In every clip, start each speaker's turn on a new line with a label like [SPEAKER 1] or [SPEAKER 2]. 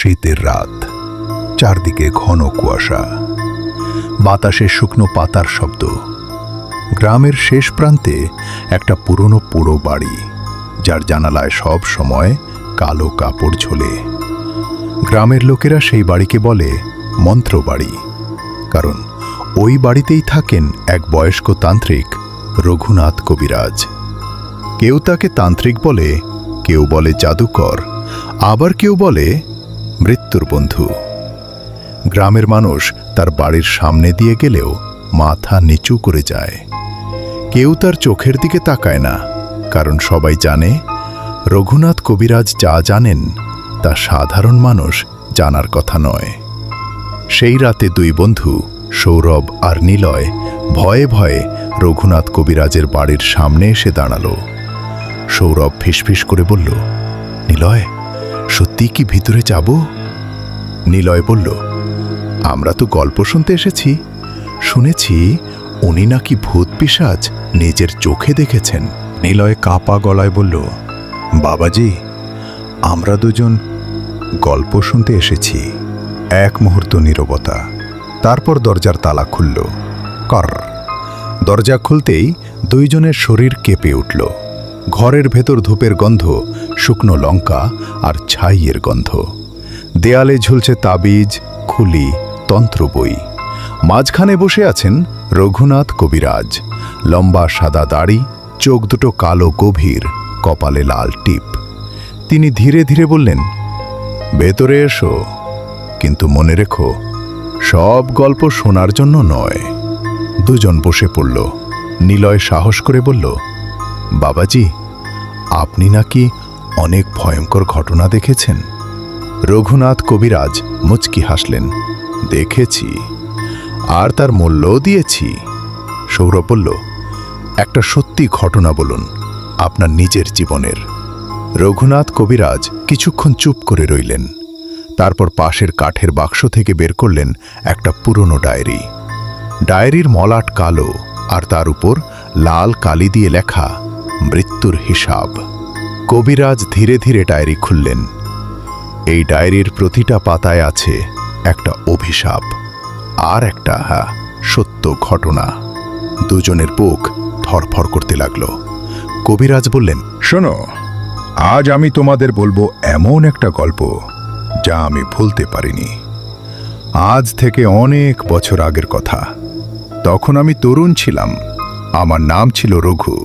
[SPEAKER 1] শীতের রাত, চারদিকে ঘন কুয়াশা, বাতাসে শুকনো পাতার শব্দ। গ্রামের শেষ প্রান্তে একটা পুরনো পোড়ো বাড়ি, যার জানালায় সব সময় কালো কাপড় ঝোলে। গ্রামের লোকেরা সেই বাড়িকে বলে মন্ত্রবাড়ি, কারণ ওই বাড়িতেই থাকেন এক বয়স্ক তান্ত্রিক, রঘুনাথ কবিরাজ। কেউ তাকে তান্ত্রিক বলে, কেউ বলে জাদুকর, আবার কেউ বলে মৃত্যুর বন্ধু। গ্রামের মানুষ তার বাড়ির সামনে দিয়ে গেলেও মাথা নিচু করে যায়। কেউ তার চোখের দিকে তাকায় না, কারণ সবাই জানে রঘুনাথ কবিরাজ যা জানেন তা সাধারণ মানুষ জানার কথা নয়। সেই রাতে দুই বন্ধু সৌরভ আর নিলয় ভয়ে ভয়ে রঘুনাথ কবিরাজের বাড়ির সামনে এসে দাঁড়ালো। সৌরভ ফিসফিস করে বলল, নিলয়, সত্যি কি ভিতরে যাব? নিলয় বলল, আমরা তো গল্প শুনতে এসেছি, শুনেছি উনি নাকি ভূত পিশাচ নিজের চোখে দেখেছেন।
[SPEAKER 2] নিলয় কাপা গলায় বলল, বাবাজি, আমরা দুজন গল্প শুনতে এসেছি। এক মুহূর্ত নীরবতা, তারপর দরজার তালা খুলল। কর। দরজা খুলতেই দুইজনের শরীর কেঁপে উঠল। ঘরের ভেতর ধূপের গন্ধ, শুকনো লঙ্কা আর ছাইয়ের গন্ধ। দেয়ালে ঝুলছে তাবিজ, খুলি, তন্ত্র বই। মাঝখানে বসে আছেন রঘুনাথ কবিরাজ, লম্বা সাদা দাড়ি, চোখ দুটো কালো গভীর, কপালে লাল টিপ। তিনি ধীরে ধীরে বললেন, ভেতরে এসো, কিন্তু মনে রেখো, সব গল্প শোনার জন্য নয়। দুজন বসে পড়ল। নিলয় সাহস করে বলল, বাবাজি, আপনি নাকি অনেক ভয়ঙ্কর ঘটনা দেখেছেন? রঘুনাথ কবিরাজ মুচকি হাসলেন, দেখেছি, আর তার মূল্যও দিয়েছি। সৌরভ বলল, একটা সত্যি ঘটনা বলুন, আপনার নিজের জীবনের। রঘুনাথ কবিরাজ কিছুক্ষণ চুপ করে রইলেন। তারপর পাশের কাঠের বাক্স থেকে বের করলেন একটা পুরনো ডায়েরি। ডায়েরির মলাট কালো, আর তার উপর লাল কালি দিয়ে লেখা মৃত্যুর হিসাব। কবিরাজ ধীরে ধীরে ডায়েরি খুললেন। এই ডায়েরির প্রতিটা পাতায় আছে একটা অভিশাপ আর একটা সত্য ঘটনা। দুজনের বুক ধরফর করতে লাগলো। কবিরাজ বললেন, শোনো, আজ আমি তোমাদের বলবো এমন একটা গল্প যা আমি ভুলতে পারিনি। আজ থেকে অনেক বছর আগের কথা। তখন আমি তরুণ ছিলাম, আমার নাম ছিল রঘু,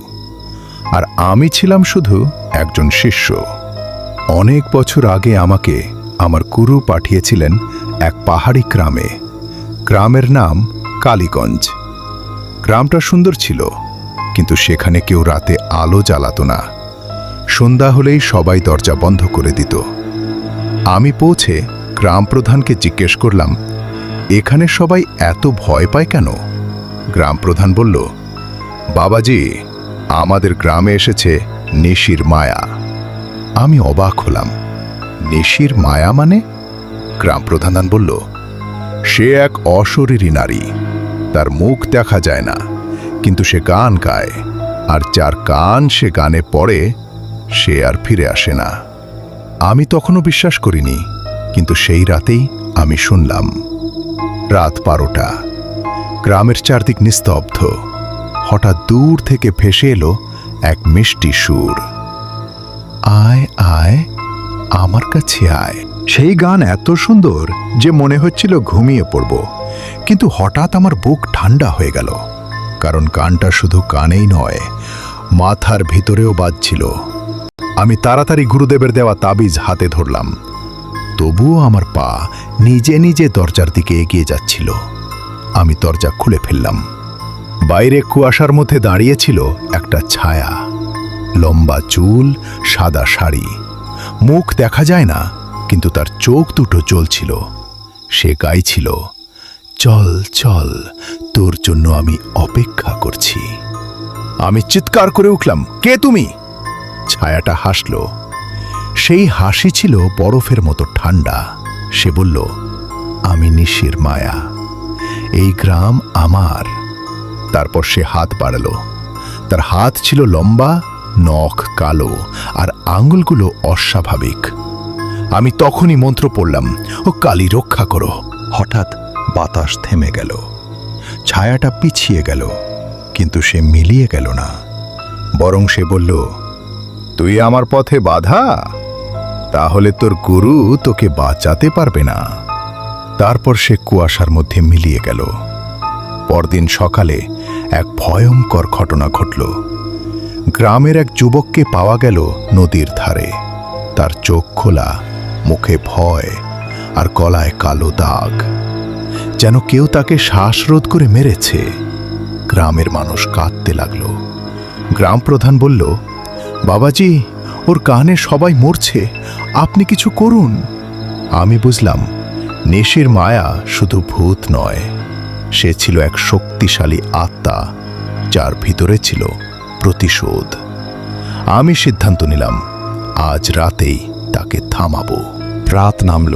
[SPEAKER 2] আর আমি ছিলাম শুধু একজন শিষ্য। অনেক বছর আগে আমাকে আমার গুরু পাঠিয়েছিলেন এক পাহাড়ি গ্রামে। গ্রামের নাম কালীগঞ্জ। গ্রামটা সুন্দর ছিল, কিন্তু সেখানে কেউ রাতে আলো জ্বালাতো না। সন্ধ্যা হলেই সবাই দরজা বন্ধ করে দিত। আমি পৌঁছে গ্রাম প্রধানকে জিজ্ঞেস করলাম, এখানে সবাই এত ভয় পায় কেন? গ্রাম প্রধান বলল, বাবাজি, আমাদের গ্রামে এসেছে নিশির মায়া। আমি অবাক হলাম। নিশির মায়া মানে? গ্রাম প্রধান বলল, সে এক অশরীরী নারী। তার মুখ দেখা যায় না, কিন্তু সে গান গায়, আর যার কান সে গানে পড়ে সে আর ফিরে আসে না। আমি তখনও বিশ্বাস করিনি, কিন্তু সেই রাতেই আমি শুনলাম। রাত 12টা, গ্রামের চারদিক নিস্তব্ধ। হঠাৎ দূর থেকে ভেসে এলো এক মিষ্টি সুর, আয় আয় আমার কাছে আয়। সেই গান এত সুন্দর যে মনে হচ্ছিল ঘুমিয়ে পড়ব, কিন্তু হঠাৎ আমার বুক ঠান্ডা হয়ে গেল, কারণ গানটা শুধু কানেই নয়, মাথার ভিতরেও বাজছিল। আমি তাড়াতাড়ি গুরুদেবের দেওয়া তাবিজ হাতে ধরলাম। তবুও আমার পা নিজে নিজে দরজার দিকে এগিয়ে যাচ্ছিল। আমি দরজা খুলে ফেললাম। বাইরে কুয়াশার মধ্যে দাঁড়িয়েছিল একটা ছায়া, লম্বা চুল, সাদা শাড়ি। মুখ দেখা যায় না, কিন্তু তার চোখ দুটো জ্বলছিল। সে গাইছিল, চল চল, তোর জন্য আমি অপেক্ষা করছি। আমি চিৎকার করে উঠলাম, কে তুমি? ছায়াটা হাসল। সেই হাসি ছিল বরফের মতো ঠান্ডা। সে বলল, আমি নিশির মায়া, এই গ্রাম আমার। তারপর সে হাত বাড়ালো। তার হাত ছিল লম্বা, নখ কালো, আর আঙুলগুলো অস্বাভাবিক।
[SPEAKER 1] আমি তখনই মন্ত্র পড়লাম, ও কালী রক্ষা করো। হঠাৎ বাতাস থেমে গেল, ছায়াটা পিছিয়ে গেল, কিন্তু সে মিলিয়ে গেল না। বরং সে বলল, তুই আমার পথে বাধা, তাহলে তোর গুরু তোকে বাঁচাতে পারবে না। তারপর সে কুয়াশার মধ্যে মিলিয়ে গেল। পরদিন সকালে এক ভয়ঙ্কর ঘটনা ঘটল। গ্রামের এক যুবককে পাওয়া গেল নদীর ধারে। তার চোখ খোলা, মুখে ভয়, আর গলায় কালো দাগ, যেন কেউ তাকে শ্বাসরোধ করে মেরেছে। গ্রামের মানুষ কাঁদতে লাগল। গ্রাম প্রধান বলল, বাবাজি, ওর কানে সবাই মরছে, আপনি কিছু করুন। আমি বুঝলাম, নেশির মায়া শুধু ভূত নয়, সে ছিল এক শক্তিশালী আত্মা, যার ভিতরে ছিল প্রতিশোধ। আমি সিদ্ধান্ত নিলাম, আজ রাতেই তাকে থামাবো। রাত নামল,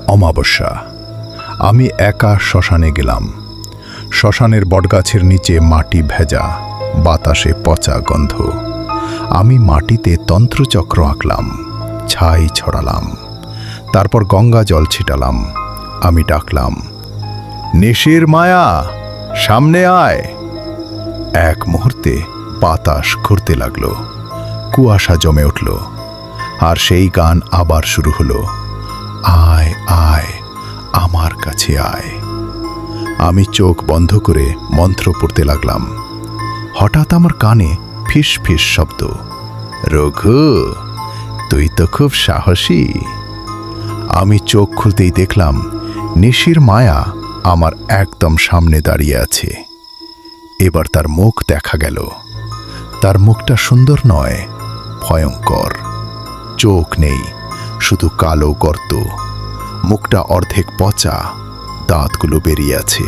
[SPEAKER 1] অমাবস্যা। আমি একা শ্মশানে গেলাম। শ্মশানের বটগাছের নিচে মাটি ভেজা, বাতাসে পচা গন্ধ। আমি মাটিতে তন্ত্রচক্র আঁকলাম, ছাই ছড়ালাম, তারপর গঙ্গা জল ছিটালাম। আমি ডাকলাম, নেশির মায়া, সামনে আয়। এক মুহূর্তে বাতাস ঘুরতে লাগলো, কুয়াশা জমে উঠল, আর সেই গান আবার শুরু হলো, আয় আয়, আমার কাছে আয়। আমি চোখ বন্ধ করে মন্ত্র পড়তে লাগলাম। হঠাৎ আমার কানে ফিস ফিস শব্দ, রঘু, তুই তো খুব সাহসী। আমি চোখ খুলতেই দেখলাম, নেশির মায়া আমার একদম সামনে দাঁড়িয়ে আছে। এবার তার মুখ দেখা গেল। তার মুখটা সুন্দর নয়, ভয়ঙ্কর। চোখ নেই, শুধু কালো গর্ত। মুখটা অর্ধেক পচা, দাঁতগুলো বেরিয়ে আছে।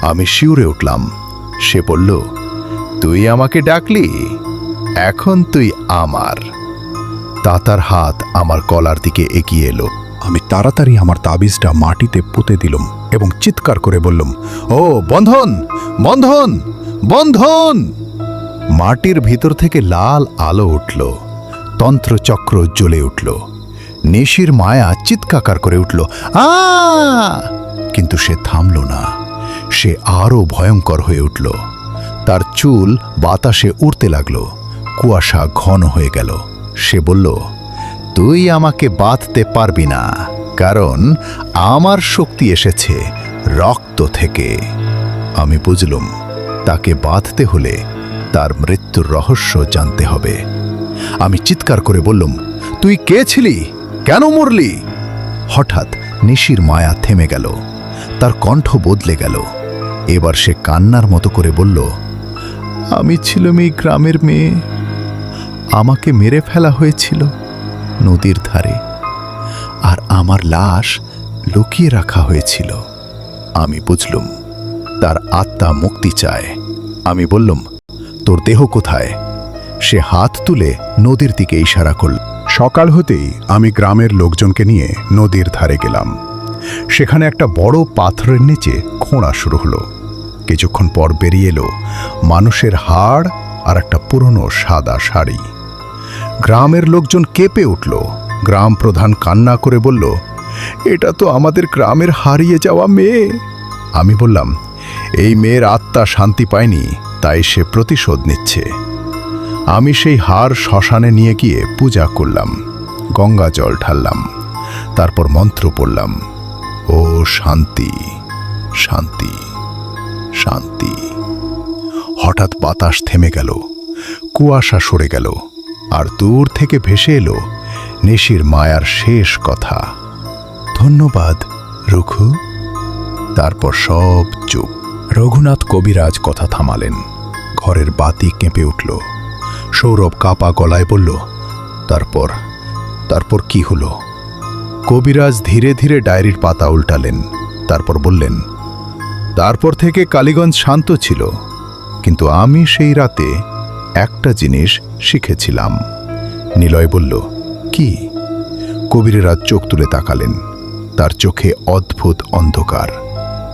[SPEAKER 1] আমি শিউরে উঠলাম। সে বলল, তুই আমাকে ডাকলি, এখন তুই আমার। তাতার হাত আমার গলার দিকে এগিয়ে এলো। আমি তাড়াতাড়ি আমার তাবিজটা মাটিতে পুঁতে দিলাম এবং চিৎকার করে বললাম, ও বন্ধন, বন্ধন, বন্ধন। মাটির ভিতর থেকে লাল আলো উঠল, তন্ত্রচক্র জ্বলে উঠল। নেশির মায়া চিৎকার করে উঠল, আ! কিন্তু সে থামল না। সে আরো ভয়ঙ্কর হয়ে উঠল। তার চুল বাতাসে উড়তে লাগল, কুয়াশা ঘন হয়ে গেল। সে বলল, তুই আমাকে বাঁধতে পারবি না, কারণ আমার শক্তি এসেছে রক্ত থেকে। আমি বুঝলুম, তাকে বাঁধতে হলে তার মৃত্যুর রহস্য জানতে হবে। আমি চিৎকার করে বললুম, তুই কে ছিলি, কেন মরলি? হঠাৎ নিশির মায়া থেমে গেল, তার কণ্ঠ বদলে গেল। এবার সে কান্নার মতো করে বলল, আমি ছিলাম এই গ্রামের মেয়ে, আমাকে মেরে ফেলা হয়েছিল নদীর ধারে, আর আমার লাশ লুকিয়ে রাখা হয়েছিল। আমি বুঝলুম, তার আত্মা মুক্তি চায়। আমি বললুম, তোর দেহ কোথায়? সে হাত তুলে নদীর দিকে ইশারা করল। সকাল হতেই আমি গ্রামের লোকজনকে নিয়ে নদীর ধারে গেলাম। সেখানে একটা বড় পাথরের নিচে খোঁড়া শুরু হলো। কিছুক্ষণ পর বেরিয়ে এলো মানুষের হাড় আর একটা পুরনো সাদা শাড়ি। গ্রামের লোকজন কেঁপে উঠল। গ্রাম প্রধান কান্না করে বলল, এটা তো আমাদের গ্রামের হারিয়ে যাওয়া মেয়ে। আমি বললাম, এই মেয়ের আত্মা শান্তি পায়নি, তাই সে প্রতিশোধ নিচ্ছে। আমি সেই হাড় শ্মশানে নিয়ে গিয়ে পূজা করলাম, গঙ্গা জল ঢাললাম, তারপর মন্ত্র পড়লাম, ও শান্তি, শান্তি, শান্তি। হঠাৎ বাতাস থেমে গেল, কুয়াশা সরে গেল, আর দূর থেকে ভেসে এলো নেশির মায়ার শেষ কথা, ধন্যবাদ রঘু। তারপর সব চুপ। রঘুনাথ কবিরাজ কথা থামালেন। ঘরের বাতি কেঁপে উঠল। সৌরভ কাপা গলায় বলল, তারপর তারপর কি হলো? কবিরাজ ধীরে ধীরে ডায়েরির পাতা উল্টালেন। তারপর বললেন, তারপর থেকে কালীগঞ্জ শান্ত ছিল, কিন্তু আমি সেই রাতে একটা জিনিস শিখেছিলাম। নিলয় বলল, কি? কবিরেরা চোখ তুলে তাকালেন। তার চোখে অদ্ভুত অন্ধকার।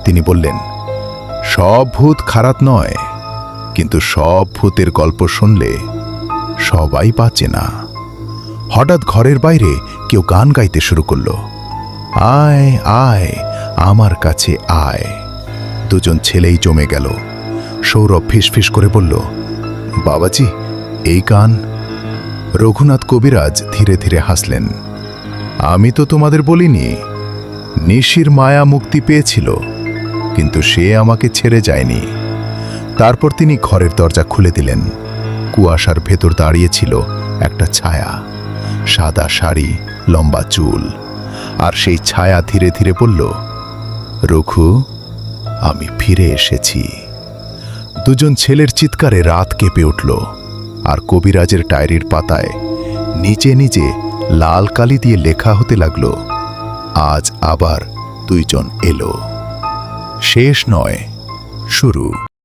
[SPEAKER 1] তিনি বললেন, সব ভূত খারাপ নয়, কিন্তু সব ভূতের গল্প শুনলে সবাই বাঁচে না। হঠাৎ ঘরের বাইরে কেউ গান গাইতে শুরু করলো। আয় আয় আমার কাছে আয়। দুজন ছেলেই জমে গেল। সৌরভ ফিসফিস করে বলল, বাবাজি, এই গান? রঘুনাথ কবিরাজ ধীরে ধীরে হাসলেন। আমি তো তোমাদের বলিনি, নিশির মায়া মুক্তি পেয়েছিল, কিন্তু সে আমাকে ছেড়ে যায়নি। তারপর তিনি ঘরের দরজা খুলে দিলেন। কুয়াশার ভেতর দাঁড়িয়েছিল একটা ছায়া, সাদা শাড়ি, লম্বা চুল। আর সেই ছায়া ধীরে ধীরে বলল, রঘু, আমি ফিরে এসেছি। দুজন ছেলের চিৎকারে রাত কেঁপে উঠল, আর কবিরাজের ডায়েরির পাতায় নিচে নিজে লাল কালি দিয়ে লেখা হতে লাগল, আজ আবার দুইজন এলো। শেষ নয়, শুরু।